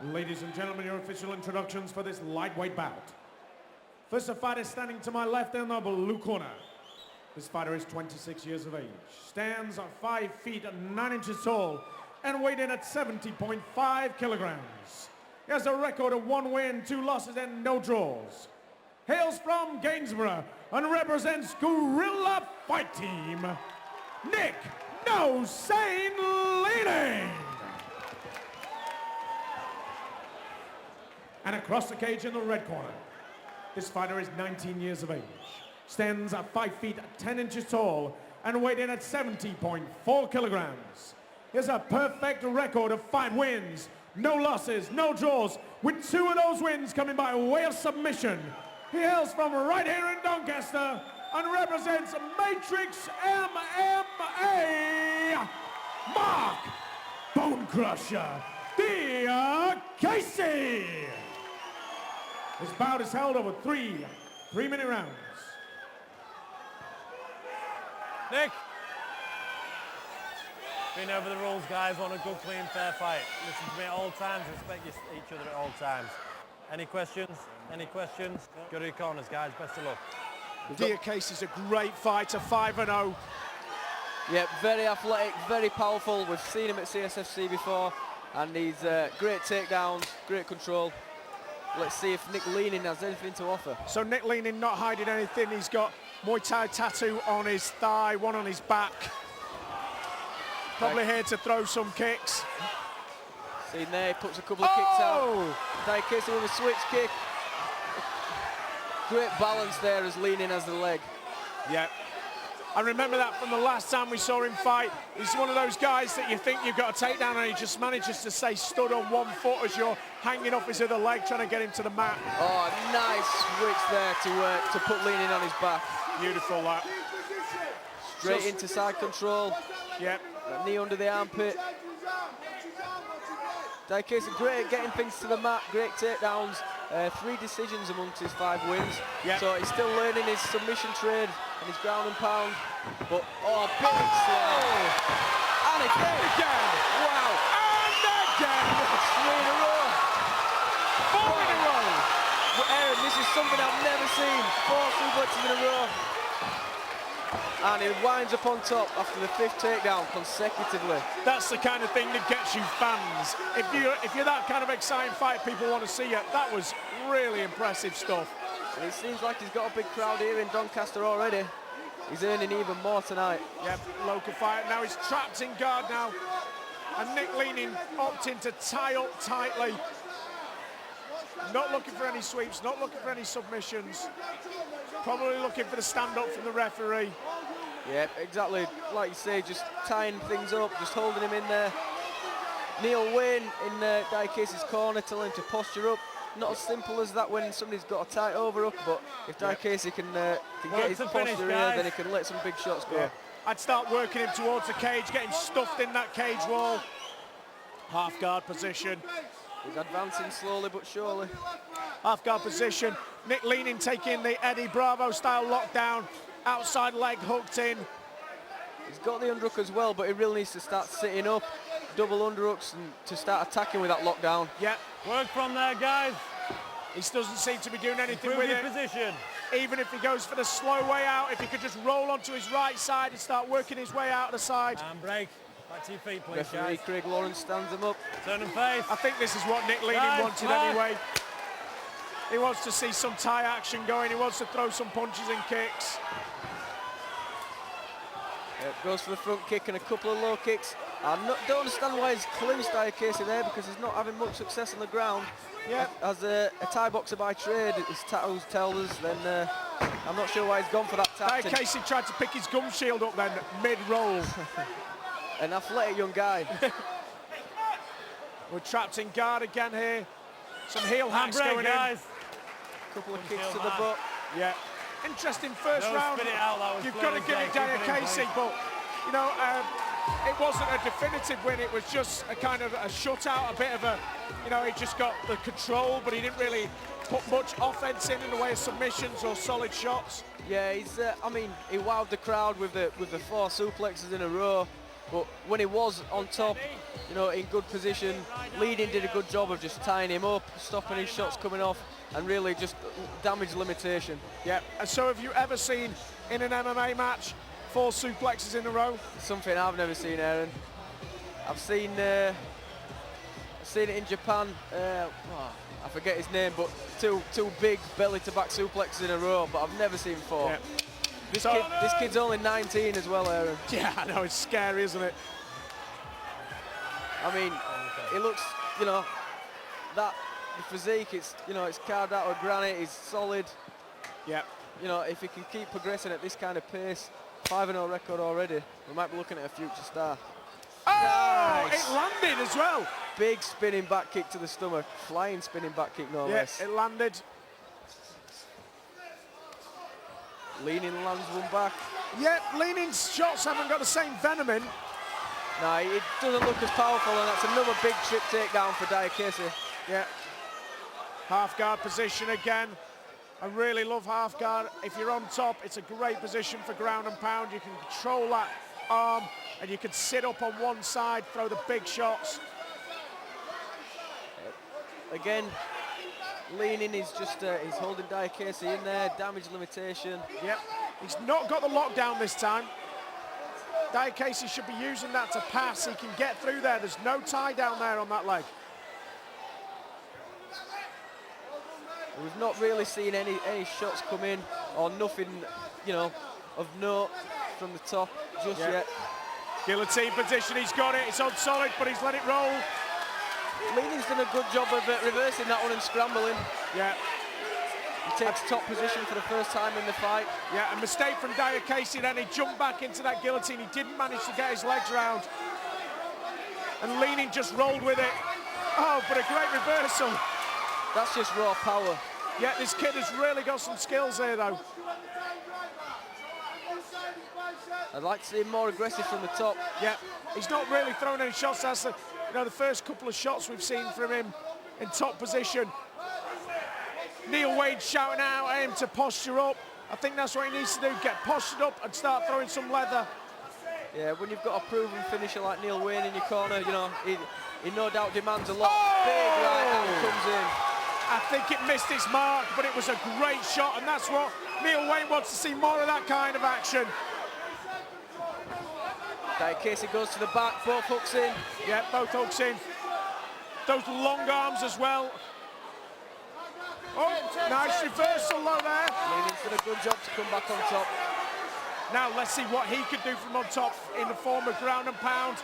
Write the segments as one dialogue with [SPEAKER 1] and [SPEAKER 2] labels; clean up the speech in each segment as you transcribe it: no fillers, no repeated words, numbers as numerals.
[SPEAKER 1] Ladies and gentlemen, your official introductions for this lightweight bout. First, the fighter standing to my left in the blue corner. This fighter is 26 years of age, stands at 5 feet 9 inches tall, and weighed in at 70.5 kilograms. He has a record of 1 win, 2 losses, and no draws. Hails from Gainsborough and represents Guerrilla Fight Team, Nick No Sane Leaning. And across the cage in the red corner, this fighter is 19 years of age, stands at 5 feet 10 inches tall, and weighed in at 70.4 kilograms. He has a perfect record of 5 wins, no losses, no draws, with 2 of those wins coming by way of submission. He hails from right here in Doncaster and represents Matrix MMA, Marc Bone Crusher Diakiese. This bout is held over 3 3-minute rounds.
[SPEAKER 2] Nick. Been over the rules, guys. Want a good, clean, fair fight. Listen to me at all times. Respect each other at all times. Any questions? Any questions? Go to your corners, guys. Best of luck.
[SPEAKER 3] Diakiese is a great fighter, 5-0.
[SPEAKER 4] Yeah, very athletic, very powerful. We've seen him at SportFC before, and he's great takedowns, great control. Let's see if Nick Leaning has anything to offer.
[SPEAKER 3] So Nick Leaning not hiding anything. He's got Muay Thai tattoo on his thigh, one on his back. Probably here to throw some kicks.
[SPEAKER 4] Seen there, he puts a couple of kicks out. Diakiese with a switch kick. Great balance there as Leaning has the leg.
[SPEAKER 3] Yeah. I remember that from the last time we saw him fight. He's one of those guys that you think you've got a takedown and he just manages to stay stood on one foot as you're hanging off his other leg trying to get him to the mat.
[SPEAKER 4] Oh, nice switch there to put Leaning on his back.
[SPEAKER 3] Beautiful that.
[SPEAKER 4] Straight into side control.
[SPEAKER 3] Yep.
[SPEAKER 4] That knee under the armpit. Diakiese great at getting things to the mat, great takedowns. 3 decisions amongst his 5 wins.
[SPEAKER 3] Yep.
[SPEAKER 4] So he's still learning his submission trade and his ground and pound. But, big slam. And again. Wow.
[SPEAKER 3] And again.
[SPEAKER 4] 3 in a row.
[SPEAKER 3] 4 in a row.
[SPEAKER 4] Well, Aaron, this is something I've never seen. 4 suplexes in a row. And he winds up on top after the 5th takedown consecutively.
[SPEAKER 3] That's the kind of thing that gets you fans. If you're that kind of exciting fight, people want to see it. That was really impressive stuff.
[SPEAKER 4] And it seems like he's got a big crowd here in Doncaster already. He's earning even more tonight.
[SPEAKER 3] Yep, local fight. Now he's trapped in guard now. And Nick Leaning opting to tie up tightly. Not looking for any sweeps, not looking for any submissions. Probably looking for the stand-up from the referee.
[SPEAKER 4] Yeah, exactly. Like you say, just tying things up, just holding him in there. Neil Wayne in Diakiese's corner, telling him to posture up. Not as simple as that when somebody's got a tight overhook, but if Diakiese can get his posture in, then he can let some big shots go.
[SPEAKER 3] Yeah. I'd start working him towards the cage, getting stuffed in that cage wall. Half guard position.
[SPEAKER 4] He's advancing slowly but surely.
[SPEAKER 3] Half guard position. Nick Leaning taking the Eddie Bravo style lockdown. Outside leg hooked in.
[SPEAKER 4] He's got the underhook as well, but he really needs to start sitting up. Double underhooks and to start attacking with that lockdown.
[SPEAKER 3] Yeah.
[SPEAKER 2] Work from there, guys.
[SPEAKER 3] He doesn't seem to be doing anything
[SPEAKER 2] Improve
[SPEAKER 3] with
[SPEAKER 2] your
[SPEAKER 3] it.
[SPEAKER 2] position.
[SPEAKER 3] Even if he goes for the slow way out, if he could just roll onto his right side and start working his way out of the side.
[SPEAKER 2] And break. Back to your feet, please,
[SPEAKER 4] Referee
[SPEAKER 2] guys.
[SPEAKER 4] Craig Lawrence stands him up.
[SPEAKER 2] Turn and face.
[SPEAKER 3] I think this is what Nick Leaning wanted anyway. He wants to see some tie action going. He wants to throw some punches and kicks.
[SPEAKER 4] Goes for the front kick and a couple of low kicks. I don't understand why he's clinched Diakiese there, because he's not having much success on the ground.
[SPEAKER 3] Yeah.
[SPEAKER 4] As a Thai boxer by trade, his tattoos tell us, then I'm not sure why he's gone for that tactic.
[SPEAKER 3] Diakiese tried to pick his gum shield up then, mid-roll.
[SPEAKER 4] An athletic young guy.
[SPEAKER 3] We're trapped in guard again here. Some heel hacks going
[SPEAKER 2] guys.
[SPEAKER 3] in.
[SPEAKER 4] Couple of kicks to the butt.
[SPEAKER 3] Yeah. Interesting first
[SPEAKER 2] No,
[SPEAKER 3] round.
[SPEAKER 2] spit it out, that was
[SPEAKER 3] You've
[SPEAKER 2] slow
[SPEAKER 3] got to
[SPEAKER 2] as
[SPEAKER 3] give
[SPEAKER 2] day.
[SPEAKER 3] it
[SPEAKER 2] Keep it in
[SPEAKER 3] Diakiese,
[SPEAKER 2] place.
[SPEAKER 3] but you know, it wasn't a definitive win. It was just a kind of a shutout, a bit of a, you know, he just got the control, but he didn't really put much offense in the way of submissions or solid shots.
[SPEAKER 4] Yeah, he's. I mean, he wowed the crowd with the 4 suplexes in a row. But when he was on top, you know, in good position, Leaning did a good job of just tying him up, stopping his shots coming off, and really just damage limitation.
[SPEAKER 3] Yeah, and so have you ever seen in an MMA match 4 suplexes in a row?
[SPEAKER 4] Something I've never seen, Aaron. I've seen it in Japan. I forget his name, but two big belly-to-back suplexes in a row, but I've never seen 4.
[SPEAKER 3] Yeah.
[SPEAKER 4] This kid's only 19 as well, Aaron.
[SPEAKER 3] Yeah, I know, it's scary, isn't it?
[SPEAKER 4] I mean, he looks, you know, the physique, it's, you know, it's carved out of granite, he's solid.
[SPEAKER 3] Yeah.
[SPEAKER 4] You know, if he can keep progressing at this kind of pace, 5-0 record already, we might be looking at a future star.
[SPEAKER 3] Oh,
[SPEAKER 4] Nice.
[SPEAKER 3] it landed as well.
[SPEAKER 4] Big spinning back kick to the stomach, flying spinning back kick, no less.
[SPEAKER 3] It landed.
[SPEAKER 4] Leaning lands one back.
[SPEAKER 3] Yeah, Leaning's shots haven't got the same venom in.
[SPEAKER 4] No, it doesn't look as powerful, and that's another big trip takedown for Diakiese.
[SPEAKER 3] Yeah. Half guard position again. I really love half guard. If you're on top, it's a great position for ground and pound. You can control that arm, and you can sit up on one side, throw the big shots.
[SPEAKER 4] Again, Leaning is just, he's holding Diakiese in there, damage limitation.
[SPEAKER 3] Yep, he's not got the lockdown this time. Diakiese should be using that to pass. He can get through there. There's no tie down there on that leg.
[SPEAKER 4] We've not really seen any shots come in, or nothing, you know, of note from the top just yet.
[SPEAKER 3] Guillotine position, he's got it. It's on solid, but he's let it roll.
[SPEAKER 4] Leaning's done a good job of reversing that one and scrambling.
[SPEAKER 3] Yeah.
[SPEAKER 4] He takes top position for the first time in the fight.
[SPEAKER 3] Yeah, a mistake from Diakiese, then he jumped back into that guillotine. He didn't manage to get his legs round. And Leaning just rolled with it. Oh, but a great reversal.
[SPEAKER 4] That's just raw power.
[SPEAKER 3] Yeah, this kid has really got some skills here, though.
[SPEAKER 4] I'd like to see him more aggressive from the top.
[SPEAKER 3] Yeah, he's not really throwing any shots. That's the, you know, the first couple of shots we've seen from him in top position. Neil Wade shouting out at him to posture up. I think that's what he needs to do, get postured up and start throwing some leather.
[SPEAKER 4] Yeah, when you've got a proven finisher like Neil Wayne in your corner, you know, he no doubt demands a lot. Big right hand comes in.
[SPEAKER 3] I think it missed its mark, but it was a great shot, and that's what Neil Wayne wants to see, more of that kind of action.
[SPEAKER 4] Diakiese goes to the back, both hooks in.
[SPEAKER 3] Yeah, both hooks in. Those long arms as well. Oh, nice reversal though there.
[SPEAKER 4] Leaning's done a good job to come back on top.
[SPEAKER 3] Now let's see what he can do from on top in the form of ground and pound.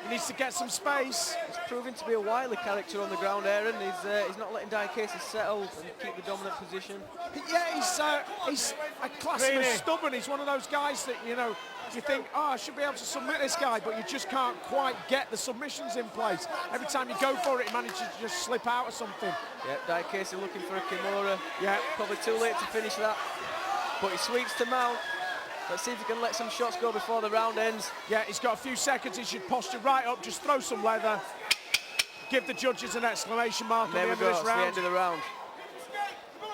[SPEAKER 3] He needs to get some space.
[SPEAKER 4] He's proving to be a wily character on the ground, Aaron. He's not letting Diakiese settle and keep the dominant position.
[SPEAKER 3] Yeah, he's I class him as stubborn. He's one of those guys that, you know, you think, oh, I should be able to submit this guy, but you just can't quite get the submissions in place. Every time you go for it, he manages to just slip out of something.
[SPEAKER 4] Yeah, Diakiese looking for a Kimura.
[SPEAKER 3] Yeah.
[SPEAKER 4] Probably too late to finish that. But he sweeps to mount. Let's see if he can let some shots go before the round ends.
[SPEAKER 3] Yeah, he's got a few seconds. He should posture right up, just throw some leather. Give the judges an exclamation mark at the end of this round.
[SPEAKER 4] The end of the round.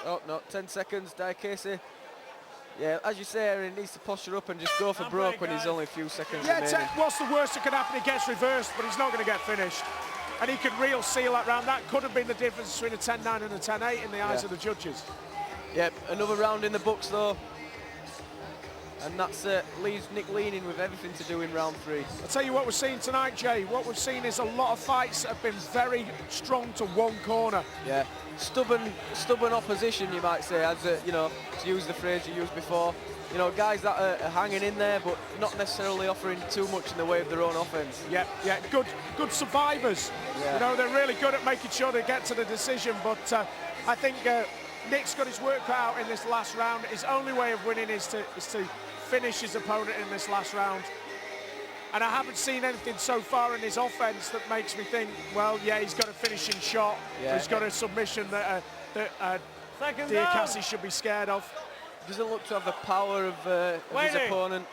[SPEAKER 4] Oh, no, 10 seconds, Diakiese. Yeah, as you say, Aaron needs to posture up and just go for broke when he's only a few seconds remaining.
[SPEAKER 3] What's the worst that could happen? He gets reversed, but he's not going to get finished. And he could real seal that round. That could have been the difference between a 10-9 and a 10-8 in the eyes of the judges.
[SPEAKER 4] Yep, another round in the books though. And that's leaves Nick Leaning with everything to do in round 3.
[SPEAKER 3] I'll tell you what we're seeing tonight, Jay. What we've seen is a lot of fights that have been very strong to one corner.
[SPEAKER 4] Yeah, stubborn opposition, you might say, as you know, to use the phrase you used before. You know, guys that are hanging in there, but not necessarily offering too much in the way of their own offense.
[SPEAKER 3] Yeah, good survivors.
[SPEAKER 4] Yeah.
[SPEAKER 3] You know, they're really good at making sure they get to the decision. But I think Nick's got his work cut out in this last round. His only way of winning is to finish his opponent in this last round. And I haven't seen anything so far in his offense that makes me think, well, yeah, he's got a finishing shot. Yeah. He's got a submission that Diakiese should be scared of.
[SPEAKER 4] Doesn't look to have the power of his opponent.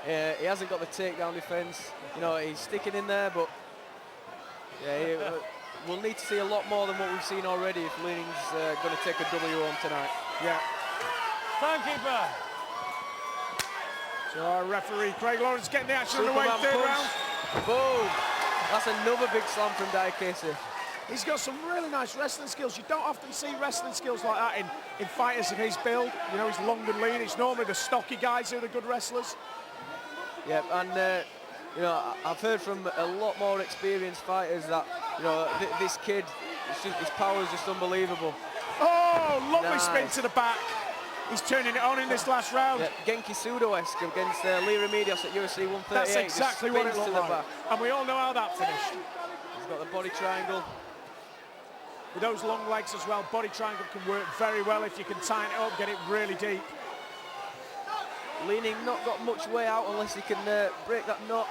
[SPEAKER 4] He hasn't got the takedown defense. You know, he's sticking in there, but yeah, we'll need to see a lot more than what we've seen already if Leaning's going to take a W home tonight.
[SPEAKER 3] Yeah.
[SPEAKER 2] Timekeeper.
[SPEAKER 3] So our referee, Craig Lawrence, getting the action underway,
[SPEAKER 4] Superman
[SPEAKER 3] third
[SPEAKER 4] punch.
[SPEAKER 3] round.
[SPEAKER 4] Boom. That's another big slam from Diakiese.
[SPEAKER 3] He's got some really nice wrestling skills. You don't often see wrestling skills like that in fighters of his build. You know, he's long and lean. It's normally the stocky guys who are the good wrestlers.
[SPEAKER 4] Yeah, and you know, I've heard from a lot more experienced fighters that, you know, this kid, his power is just unbelievable.
[SPEAKER 3] Oh, lovely spin
[SPEAKER 4] Nice.
[SPEAKER 3] to the back. He's turning it on in this last round.
[SPEAKER 4] Yeah, Genki Sudo-esque against Lee Remedios at UFC 138.
[SPEAKER 3] That's exactly
[SPEAKER 4] just
[SPEAKER 3] what it
[SPEAKER 4] spins
[SPEAKER 3] looked
[SPEAKER 4] to the
[SPEAKER 3] like.
[SPEAKER 4] back.
[SPEAKER 3] And we all know how that finished.
[SPEAKER 4] He's got the body triangle.
[SPEAKER 3] With those long legs as well, body triangle can work very well if you can tighten it up, get it really deep.
[SPEAKER 4] Leaning, not got much way out unless he can break that knot.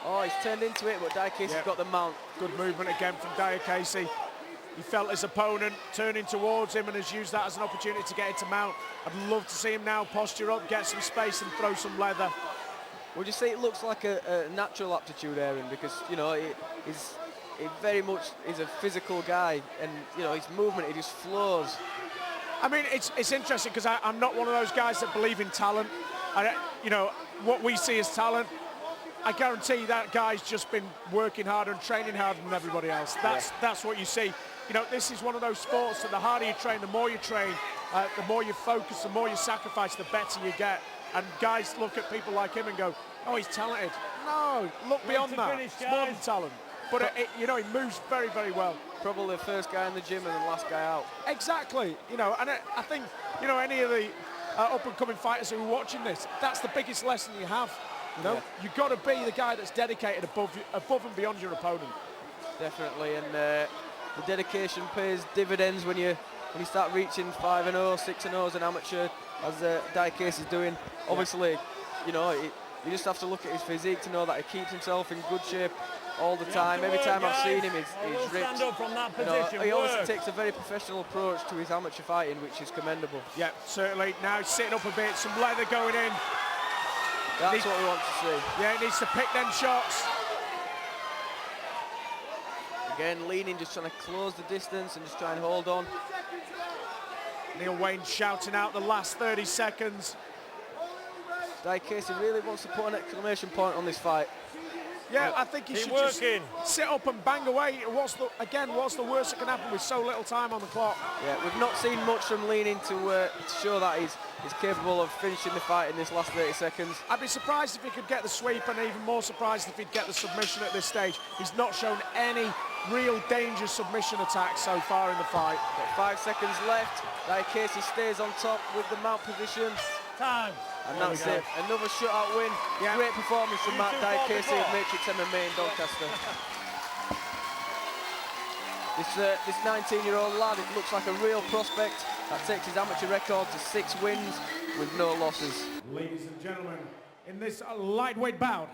[SPEAKER 4] Oh, he's turned into it, but Diakiese's got the mount.
[SPEAKER 3] Good movement again from Diakiese. He felt his opponent turning towards him and has used that as an opportunity to get into mount. I'd love to see him now posture up, get some space and throw some leather.
[SPEAKER 4] Would you say it looks like a natural aptitude, Aaron? Because, you know, he very much is a physical guy, and, you know, his movement, it just flows.
[SPEAKER 3] I mean, it's interesting because I'm not one of those guys that believe in talent. You know, what we see as talent, I guarantee that guy's just been working harder and training harder than everybody else. That's what you see. You know, this is one of those sports that the harder you train, the more you train, the more you focus, the more you sacrifice, the better you get. And guys look at people like him and go, oh, he's talented. No, look beyond that. It's more than talent. But, you know, he moves very, very well.
[SPEAKER 4] Probably the first guy in the gym and the last guy out.
[SPEAKER 3] Exactly. You know, and I think, you know, any of the up-and-coming fighters who are watching this, that's the biggest lesson you have. You know, you've got to be the guy that's dedicated above and beyond your opponent.
[SPEAKER 4] Definitely, and the dedication pays dividends when you start reaching 5-0, 6-0 as an amateur, as Diakiese is doing. Obviously, you know, you just have to look at his physique to know that he keeps himself in good shape all the time. Every time I've seen him, he's ripped.
[SPEAKER 2] Stand up from that
[SPEAKER 4] You know,
[SPEAKER 2] position.
[SPEAKER 4] he obviously takes a very professional approach to his amateur fighting, which is commendable.
[SPEAKER 3] Yeah, certainly. Now he's sitting up a bit, some leather going in.
[SPEAKER 4] That's what we want to see.
[SPEAKER 3] Yeah, he needs to pick them shots.
[SPEAKER 4] Again, leaning, just trying to close the distance and just trying to hold on.
[SPEAKER 3] Neil Wayne shouting out the last 30 seconds.
[SPEAKER 4] Diakiese really wants to put an exclamation point on this fight.
[SPEAKER 3] Yeah, I think he should just sit up and bang away. What's the worst that can happen with so little time on the clock?
[SPEAKER 4] Yeah, we've not seen much from leaning to show that he's capable of finishing the fight in this last 30 seconds.
[SPEAKER 3] I'd be surprised if he could get the sweep, and even more surprised if he'd get the submission at this stage. He's not shown any real dangerous submission attacks so far in the fight.
[SPEAKER 4] Got 5 seconds left. Diakiese stays on top with the mount position.
[SPEAKER 2] Time.
[SPEAKER 4] And that's it. Another shutout win.
[SPEAKER 3] Yeah.
[SPEAKER 4] Great performance from Marc Diakiese of Matrix MMA in Doncaster. This 19-year-old lad, it looks like a real prospect that takes his amateur record to 6 wins with no losses.
[SPEAKER 1] Ladies and gentlemen, in this lightweight bout,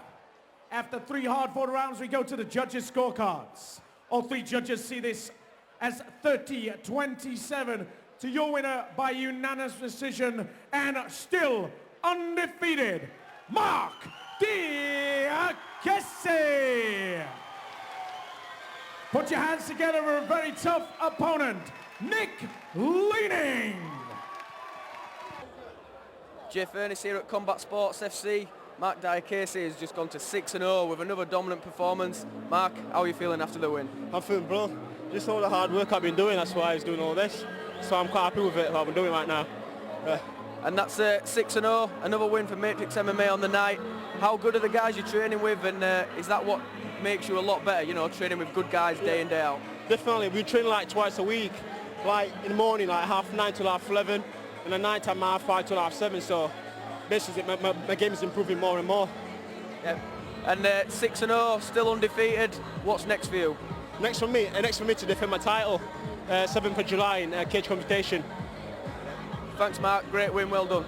[SPEAKER 1] after 3 hard-fought rounds, we go to the judges' scorecards. All 3 judges see this as 30-27 to your winner by unanimous decision and still undefeated, Marc Diakiese. Put your hands together for a very tough opponent, Nick Leaning.
[SPEAKER 4] Jeff Ernest here at Combat Sports FC. Marc Diakiese has just gone to 6-0 with another dominant performance. Marc, how are you feeling after the win?
[SPEAKER 5] I'm feeling brilliant. Just all the hard work I've been doing, that's why I was doing all this. So I'm quite happy with it, what I'm doing right now.
[SPEAKER 4] And that's 6-0, another win for Matrix MMA on the night. How good are the guys you're training with, and is that what makes you a lot better, you know, training with good guys day in, day out?
[SPEAKER 5] Definitely, we train like twice a week. Like in the morning, like 9:30 till 11, and at night time 5:30 till 7. So basically my game is improving more and more.
[SPEAKER 4] Yeah. And 6-0, still undefeated. What's next for you?
[SPEAKER 5] Next for me to defend my title, 7th of July in cage competition.
[SPEAKER 4] Thanks, Marc. Great win, well done.